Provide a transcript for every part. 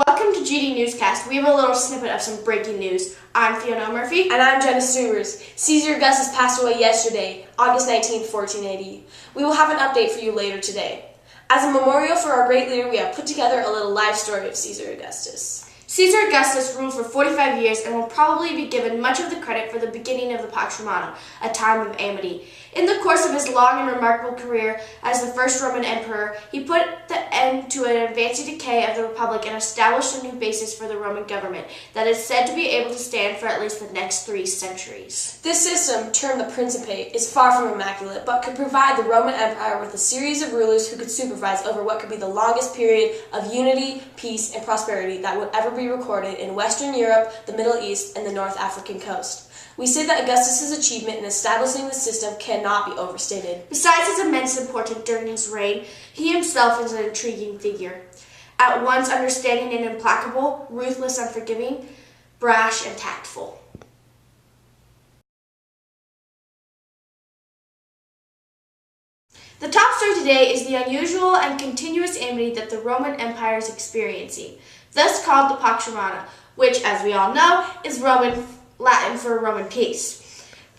Welcome to GD Newscast. We have a little snippet of some breaking news. I'm Fiona Murphy. And I'm Jenna Stewers. Caesar Augustus passed away yesterday, August 19, 1480. We will have an update for you later today. As a memorial for our great leader, we have put together a little life story of Caesar Augustus. Caesar Augustus ruled for 45 years and will probably be given much of the credit for the beginning of the Pax Romana, a time of amity. In the course of his long and remarkable career as the first Roman emperor, he put the end to an advancing decay of the Republic and established a new basis for the Roman government that is said to be able to stand for at least the next 3 centuries. This system, termed the Principate, is far from immaculate, but could provide the Roman Empire with a series of rulers who could supervise over what could be the longest period of unity, peace, and prosperity that would ever be recorded in Western Europe, the Middle East, and the North African coast. We say that Augustus's achievement in establishing the system cannot be overstated. Besides his immense importance during his reign, he himself is an intriguing figure. At once understanding and implacable, ruthless, unforgiving, brash, and tactful. The top story today is the unusual and continuous amity that the Roman Empire is experiencing, thus called the Pax Romana, which, as we all know, is Latin for Roman peace.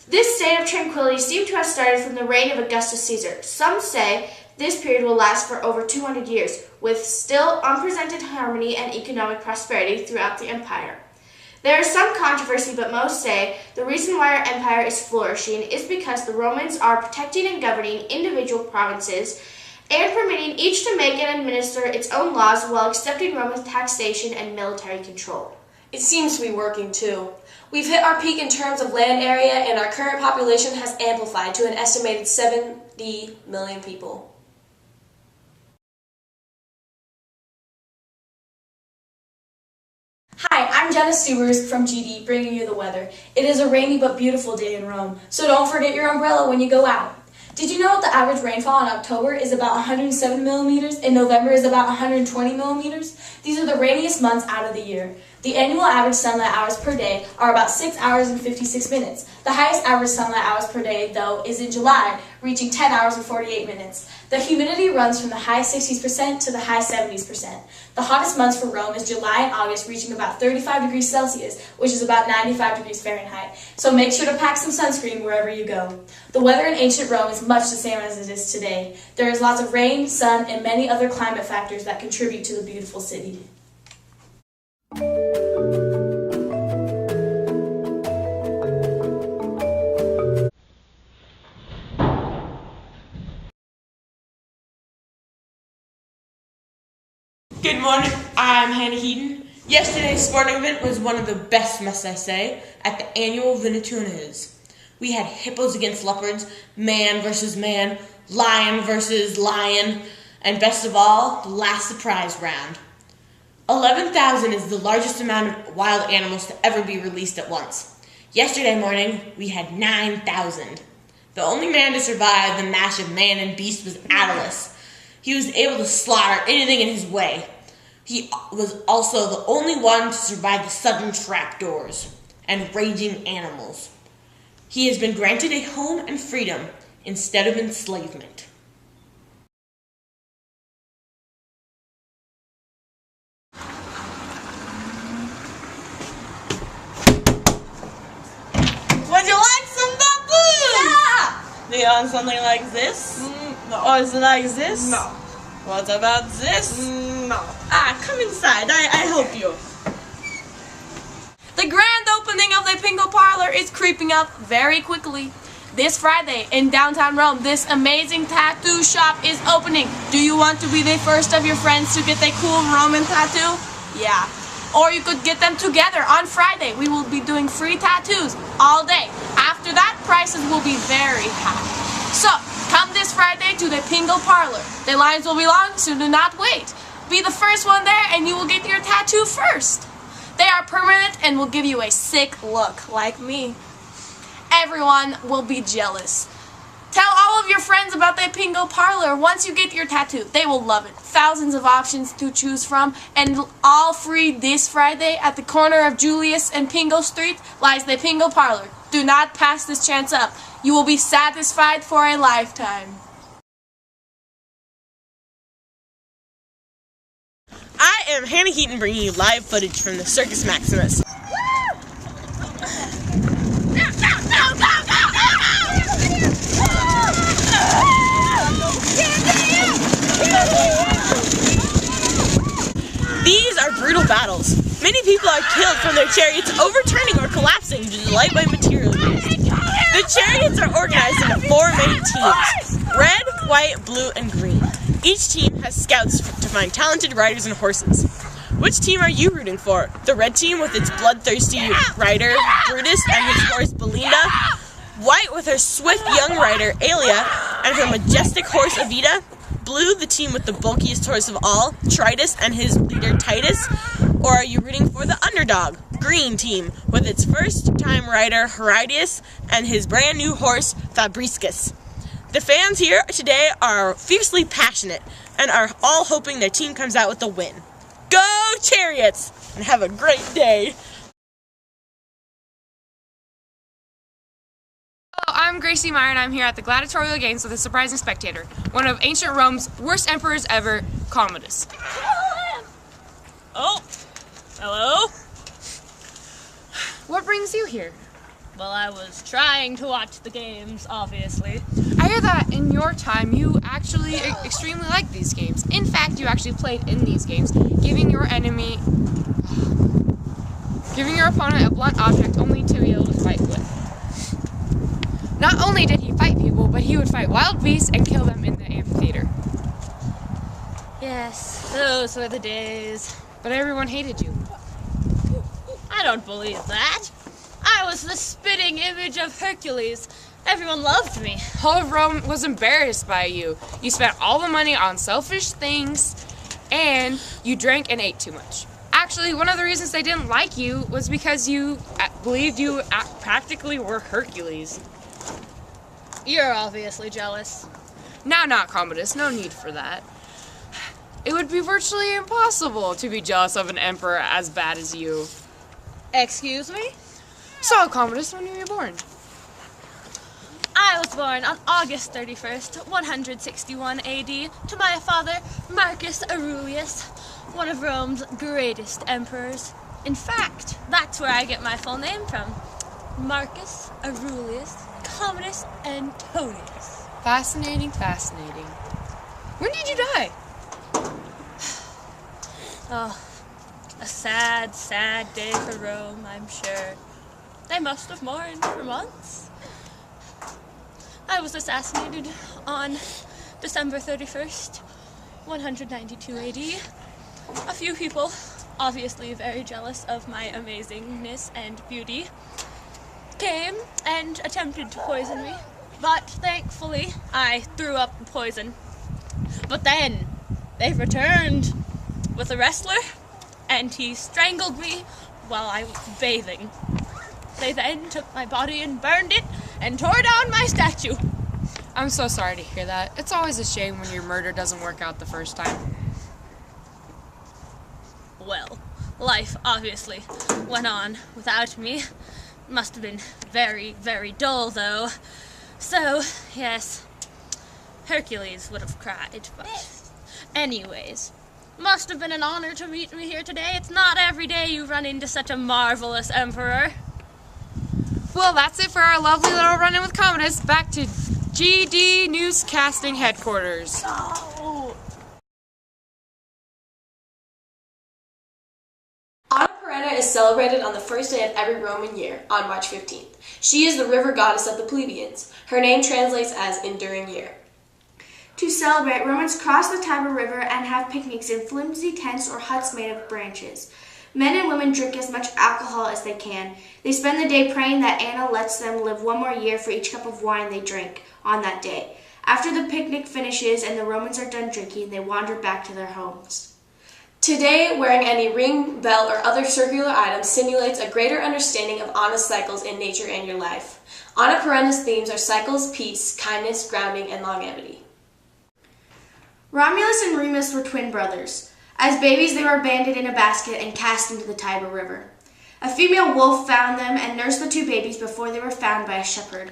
This state of tranquility seemed to have started from the reign of Augustus Caesar. Some say this period will last for over 200 years, with still unprecedented harmony and economic prosperity throughout the empire. There is some controversy, but most say the reason why our empire is flourishing is because the Romans are protecting and governing individual provinces and permitting each to make and administer its own laws while accepting Roman taxation and military control. It seems to be working too. We've hit our peak in terms of land area, and our current population has amplified to an estimated 70 million people. Hi, I'm Jenna Stewers from GD, bringing you the weather. It is a rainy but beautiful day in Rome, so don't forget your umbrella when you go out. Did you know the average rainfall in October is about 107 millimeters and November is about 120 millimeters? These are the rainiest months out of the year. The annual average sunlight hours per day are about 6 hours and 56 minutes. The highest average sunlight hours per day, though, is in July, reaching 10 hours and 48 minutes. The humidity runs from the high 60% to the high 70%. The hottest months for Rome is July and August, reaching about 35 degrees Celsius, which is about 95 degrees Fahrenheit. So make sure to pack some sunscreen wherever you go. The weather in ancient Rome is much the same as it is today. There is lots of rain, sun, and many other climate factors that contribute to the beautiful city. Good morning, I'm Hannah Heaton. Yesterday's sporting event was one of the best, must I say, at the annual Venetunas. We had hippos against leopards, man versus man, lion versus lion, and best of all, the last surprise round. 11,000 is the largest amount of wild animals to ever be released at once. Yesterday morning, we had 9,000. The only man to survive the mash of man and beast was Attalus. He was able to slaughter anything in his way. He was also the only one to survive the sudden trapdoors and raging animals. He has been granted a home and freedom instead of enslavement. Would you like some baboons? Yeah! Do you want something like this? No. Or is it like this? No. What about this? No. Come inside. I help you. The grand opening of the Pingo Parlor is creeping up very quickly. This Friday in downtown Rome, this amazing tattoo shop is opening. Do you want to be the first of your friends to get a cool Roman tattoo? Yeah. Or you could get them together on Friday. We will be doing free tattoos all day. After that, prices will be very high. So, come this Friday to the Pingo Parlor. The lines will be long, so do not wait. Be the first one there and you will get your tattoo first. They are permanent and will give you a sick look, like me. Everyone will be jealous. Tell all of your friends about the Pingo Parlor once you get your tattoo. They will love it. Thousands of options to choose from, and all free this Friday at the corner of Julius and Pingo Street lies the Pingo Parlor. Do not pass this chance up. You will be satisfied for a lifetime. I am Hannah Heaton bringing you live footage from the Circus Maximus. These are brutal battles. Many people are killed from their chariots overturning or collapsing due to the lightweight material used. The chariots are organized into 4 main teams: red, white, blue, and green. Each team has scouts to find talented riders and horses. Which team are you rooting for? The red team with its bloodthirsty rider, Brutus, and his horse, Belinda? White with her swift young rider, Aelia, and her majestic horse, Evita? Blue, the team with the bulkiest horse of all, Tritus, and his leader, Titus? Or are you rooting for the underdog, green team, with its first-time rider, Herodias, and his brand-new horse, Fabriscus? The fans here today are fiercely passionate and are all hoping their team comes out with the win. Go Chariots! And have a great day! Hello, I'm Gracie Meyer, and I'm here at the Gladiatorial Games with a surprising spectator, one of ancient Rome's worst emperors ever, Commodus. Oh, hello? What brings you here? Well, I was trying to watch the games, obviously. I hear that in your time you actually extremely like these games. In fact, you actually played in these games, giving your opponent a blunt object only to be able to fight with. Not only did he fight people, but he would fight wild beasts and kill them in the amphitheater. Yes, those were the days. But everyone hated you. I don't believe that. I was the spitting image of Hercules. Everyone loved me. All of Rome was embarrassed by you. You spent all the money on selfish things, and you drank and ate too much. Actually, one of the reasons they didn't like you was because you believed you practically were Hercules. You're obviously jealous. Now, not Commodus, no need for that. It would be virtually impossible to be jealous of an emperor as bad as you. Excuse me? So, Commodus, when were you born? I was born on August 31st, 161 AD, to my father, Marcus Aurelius, one of Rome's greatest emperors. In fact, that's where I get my full name from. Marcus Aurelius Commodus Antonius. Fascinating, fascinating. When did you die? Oh, a sad, sad day for Rome, I'm sure. They must have mourned for months. I was assassinated on December 31st, 192 AD. A few people, obviously very jealous of my amazingness and beauty, came and attempted to poison me, but thankfully I threw up the poison. But then they returned with a wrestler, and he strangled me while I was bathing. They then took my body and burned it and tore down my statue. I'm so sorry to hear that. It's always a shame when your murder doesn't work out the first time. Well, life obviously went on without me. Must have been very, very dull, though. So, yes, Hercules would have cried, but anyways, must have been an honor to meet me here today. It's not every day you run into such a marvelous emperor. Well, that's it for our lovely little run-in with Commodus. Back to GD Newscasting headquarters. Anna Perenna is celebrated on the first day of every Roman year, on March 15th. She is the river goddess of the plebeians. Her name translates as enduring year. To celebrate, Romans cross the Tiber River and have picnics in flimsy tents or huts made of branches. Men and women drink as much alcohol as they can. They spend the day praying that Anna lets them live one more year for each cup of wine they drink on that day. After the picnic finishes and the Romans are done drinking, they wander back to their homes. Today, wearing any ring, belt, or other circular item simulates a greater understanding of Anna's cycles in nature and your life. Anna Perenna's themes are cycles, peace, kindness, grounding, and longevity. Romulus and Remus were twin brothers. As babies, they were abandoned in a basket and cast into the Tiber River. A female wolf found them and nursed the two babies before they were found by a shepherd.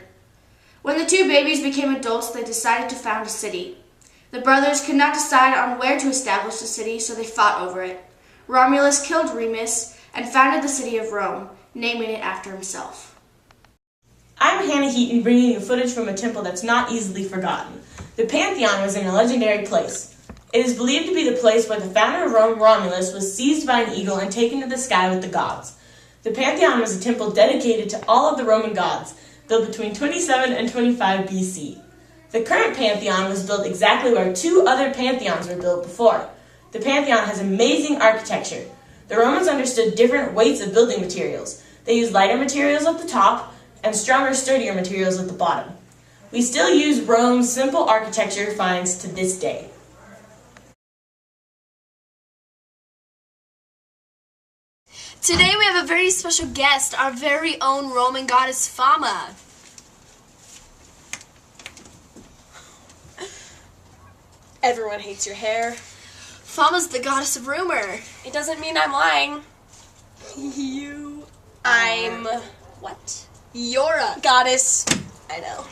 When the two babies became adults, they decided to found a city. The brothers could not decide on where to establish the city, so they fought over it. Romulus killed Remus and founded the city of Rome, naming it after himself. I'm Hannah Heaton, bringing you footage from a temple that's not easily forgotten. The Pantheon was in a legendary place. It is believed to be the place where the founder of Rome, Romulus, was seized by an eagle and taken to the sky with the gods. The Pantheon was a temple dedicated to all of the Roman gods, built between 27 and 25 BC. The current Pantheon was built exactly where two other Pantheons were built before. The Pantheon has amazing architecture. The Romans understood different weights of building materials. They used lighter materials at the top and stronger, sturdier materials at the bottom. We still use Rome's simple architecture finds to this day. Today we have a very special guest, our very own Roman goddess Fama. Everyone hates your hair. Fama's the goddess of rumor. It doesn't mean I'm lying. I'm what? You're a Goddess. I know.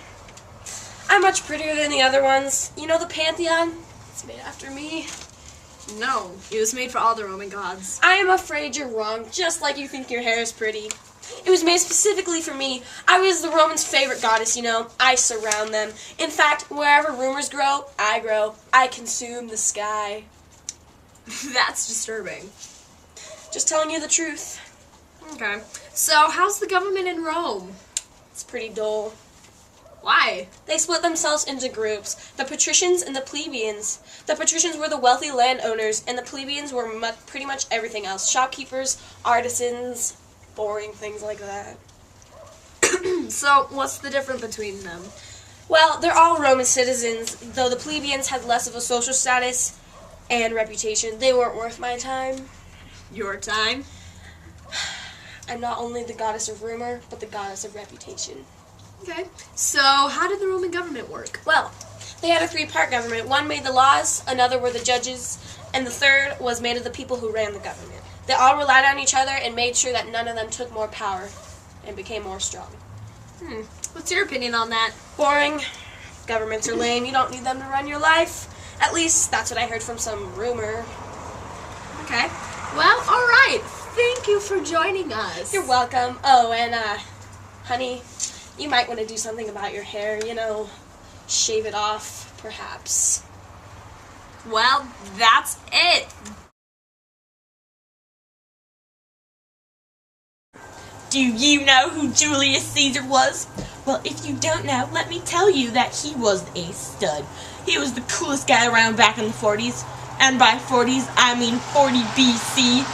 I'm much prettier than the other ones. You know the Pantheon? It's made after me. No, it was made for all the Roman gods. I am afraid you're wrong, just like you think your hair is pretty. It was made specifically for me. I was the Romans' favorite goddess, you know. I surround them. In fact, wherever rumors grow. I consume the sky. That's disturbing. Just telling you the truth. Okay. So, how's the government in Rome? It's pretty dull. Why? They split themselves into groups, the patricians and the plebeians. The patricians were the wealthy landowners, and the plebeians were pretty much everything else. Shopkeepers, artisans, boring things like that. So, what's the difference between them? Well, they're all Roman citizens, though the plebeians had less of a social status and reputation. They weren't worth my time. Your time? I'm not only the goddess of rumor, but the goddess of reputation. Okay. So, how did the Roman government work? Well, they had a three-part government. One made the laws, another were the judges, and the third was made of the people who ran the government. They all relied on each other and made sure that none of them took more power and became more strong. What's your opinion on that? Boring. Governments are lame. You don't need them to run your life. At least, that's what I heard from some rumor. Okay. Well, alright. Thank you for joining us. You're welcome. Oh, and, honey, you might want to do something about your hair, you know, shave it off, perhaps. Well, that's it. Do you know who Julius Caesar was? Well, if you don't know, let me tell you that he was a stud. He was the coolest guy around back in the 40s. And by 40s, I mean 40 BC.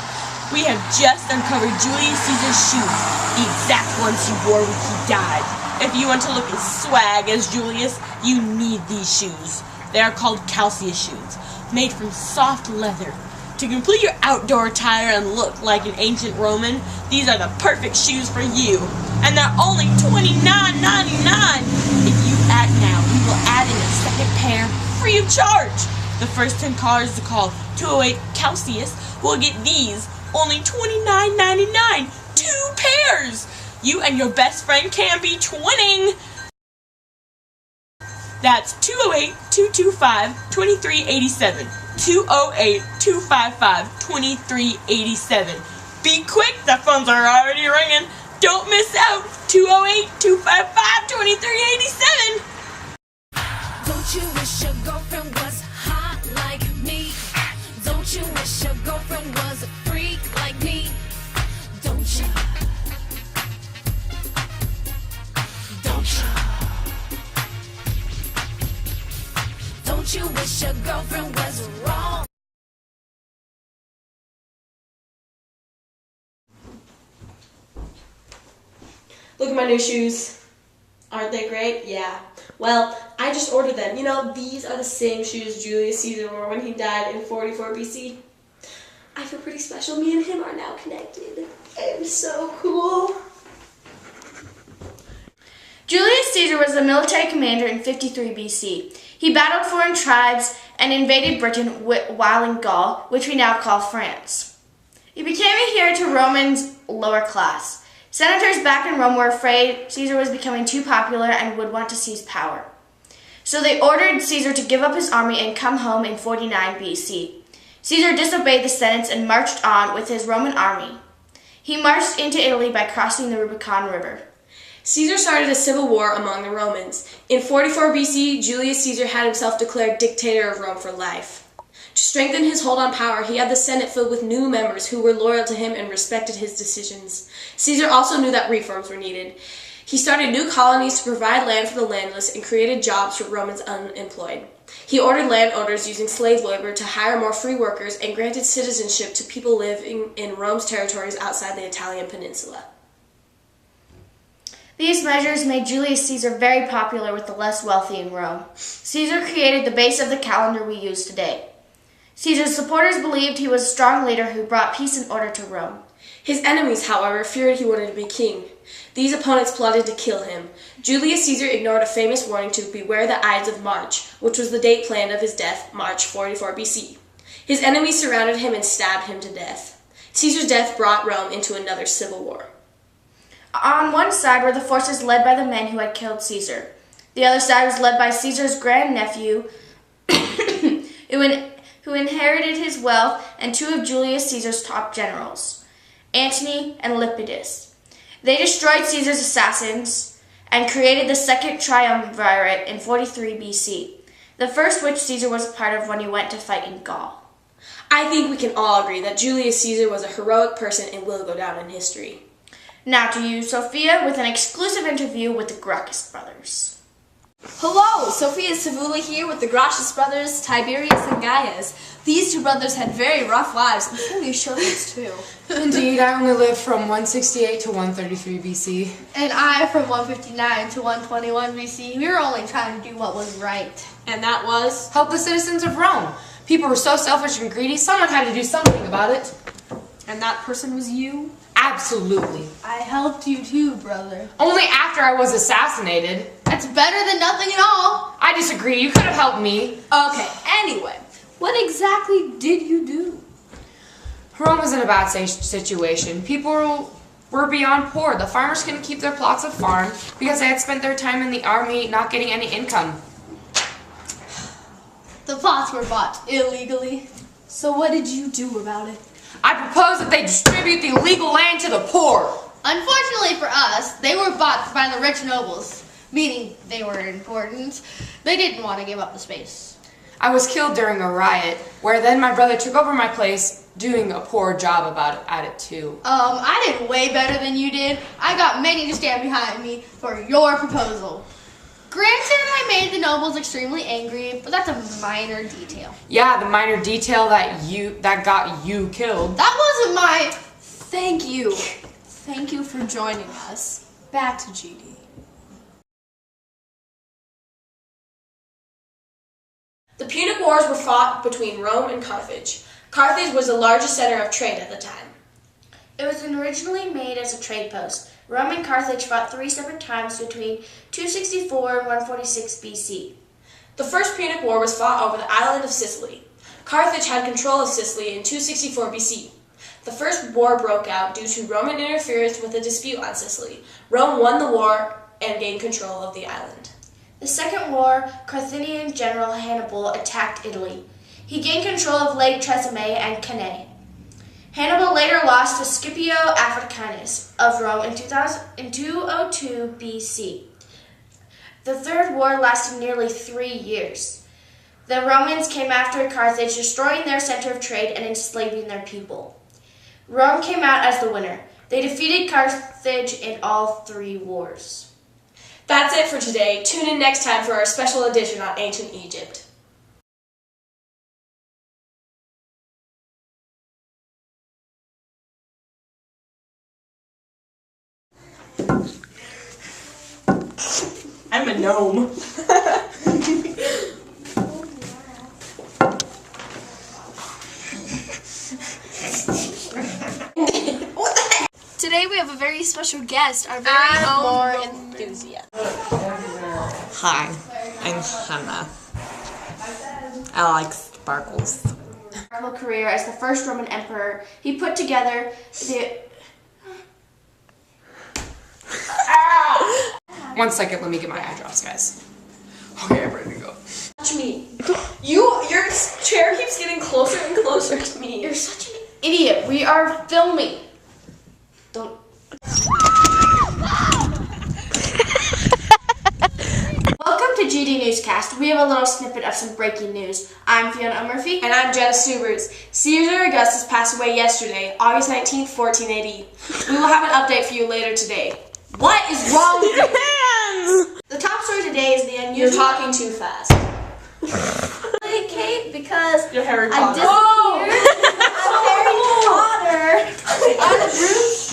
We have just uncovered Julius Caesar's shoes, the exact ones he wore when he died. If you want to look as swag as Julius, you need these shoes. They are called calceus shoes, made from soft leather. To complete your outdoor attire and look like an ancient Roman, these are the perfect shoes for you. And they're only $29.99. If you act now, we will add in a second pair free of charge. The first 10 callers to call 208 Calceus will get these, only $29.99. 2 pairs! You and your best friend can be twinning! That's 208-225-2387. 208-255-2387. Be quick, the phones are already ringing. Don't miss out. 208-255-2387. Don't you wish your girlfriend was hot like me? Don't you wish your girlfriend was a freak like me? Don't you? Don't you? Don't you wish your girlfriend was wrong? Look at my new shoes. Aren't they great? Yeah. Well, I just ordered them. You know, these are the same shoes Julius Caesar wore when he died in 44 BC. I feel pretty special. Me and him are now connected. I'm so cool. Julius Caesar was a military commander in 53 BC. He battled foreign tribes and invaded Britain while in Gaul, which we now call France. He became a hero to Romans' lower class. Senators back in Rome were afraid Caesar was becoming too popular and would want to seize power. So they ordered Caesar to give up his army and come home in 49 BC. Caesar disobeyed the sentence and marched on with his Roman army. He marched into Italy by crossing the Rubicon River. Caesar started a civil war among the Romans. In 44 BC, Julius Caesar had himself declared dictator of Rome for life. To strengthen his hold on power, he had the Senate filled with new members who were loyal to him and respected his decisions. Caesar also knew that reforms were needed. He started new colonies to provide land for the landless and created jobs for Romans unemployed. He ordered landowners using slave labor to hire more free workers and granted citizenship to people living in Rome's territories outside the Italian peninsula. These measures made Julius Caesar very popular with the less wealthy in Rome. Caesar created the base of the calendar we use today. Caesar's supporters believed he was a strong leader who brought peace and order to Rome. His enemies, however, feared he wanted to be king. These opponents plotted to kill him. Julius Caesar ignored a famous warning to beware the Ides of March, which was the date planned of his death, March 44 BC. His enemies surrounded him and stabbed him to death. Caesar's death brought Rome into another civil war. On one side were the forces led by the men who had killed Caesar. The other side was led by Caesar's grandnephew, who inherited his wealth, and two of Julius Caesar's top generals, Antony and Lepidus. They destroyed Caesar's assassins and created the Second Triumvirate in 43 BC, the first which Caesar was a part of when he went to fight in Gaul. I think we can all agree that Julius Caesar was a heroic person and will go down in history. Now to you, Sophia, with an exclusive interview with the Gracchus brothers. Hello, Sophia Savula here with the Gracchus brothers, Tiberius and Gaius. These two brothers had very rough lives, and fairly short ones too. Indeed, I only lived from 168 to 133 BC. And I from 159 to 121 BC. We were only trying to do what was right. And that was? Help the citizens of Rome. People were so selfish and greedy, someone had to do something about it. And that person was you? Absolutely. I helped you too, brother. Only after I was assassinated. That's better than nothing at all. I disagree. You could have helped me. Okay, anyway, what exactly did you do? Rome was in a bad situation. People were beyond poor. The farmers couldn't keep their plots of farm because they had spent their time in the army not getting any income. The plots were bought illegally. So what did you do about it? I propose that they distribute the illegal land to the poor. Unfortunately for us, they were bought by the rich nobles, meaning they were important. They didn't want to give up the space. I was killed during a riot, where then my brother took over my place, doing a poor job at it too. I did way better than you did. I got many to stand behind me for your proposal. Granted, I made the nobles extremely angry, but that's a minor detail. Yeah, the minor detail that got you killed. That wasn't my... Thank you. Thank you for joining us. Back to GD. The Punic Wars were fought between Rome and Carthage. Carthage was the largest center of trade at the time. It was originally made as a trade post. Rome and Carthage fought 3 separate times between 264 and 146 BC. The First Punic War was fought over the island of Sicily. Carthage had control of Sicily in 264 BC. The First War broke out due to Roman interference with a dispute on Sicily. Rome won the war and gained control of the island. The Second War, Carthaginian general Hannibal attacked Italy. He gained control of Lake Tresemme and Cannae. Hannibal later lost to Scipio Africanus of Rome in 202 BC. The Third War lasted nearly 3 years. The Romans came after Carthage, destroying their center of trade and enslaving their people. Rome came out as the winner. They defeated Carthage in all 3 wars. That's it for today. Tune in next time for our special edition on ancient Egypt. I'm a gnome. Today we have a very special guest, our very own enthusiast. Hi, I'm Hannah. I like sparkles. Remarkable career as the first Roman emperor, he put together the... 1 second, let me get my eye drops, guys. Okay, I'm ready to go. Touch me. Your chair keeps getting closer. closer and closer to me. You're such an idiot. We are filming. Don't. Welcome to GD Newscast. We have a little snippet of some breaking news. I'm Fiona Murphy. And I'm Jenna Stubers. Caesar Augustus passed away yesterday, August 19th, 1480. We will have an update for you later today. What is wrong with your hands? The top story today is the unusual... You're talking too fast. Hey, Kate, because You're Harry I Potter. disappeared. I'm Harry Potter. On a group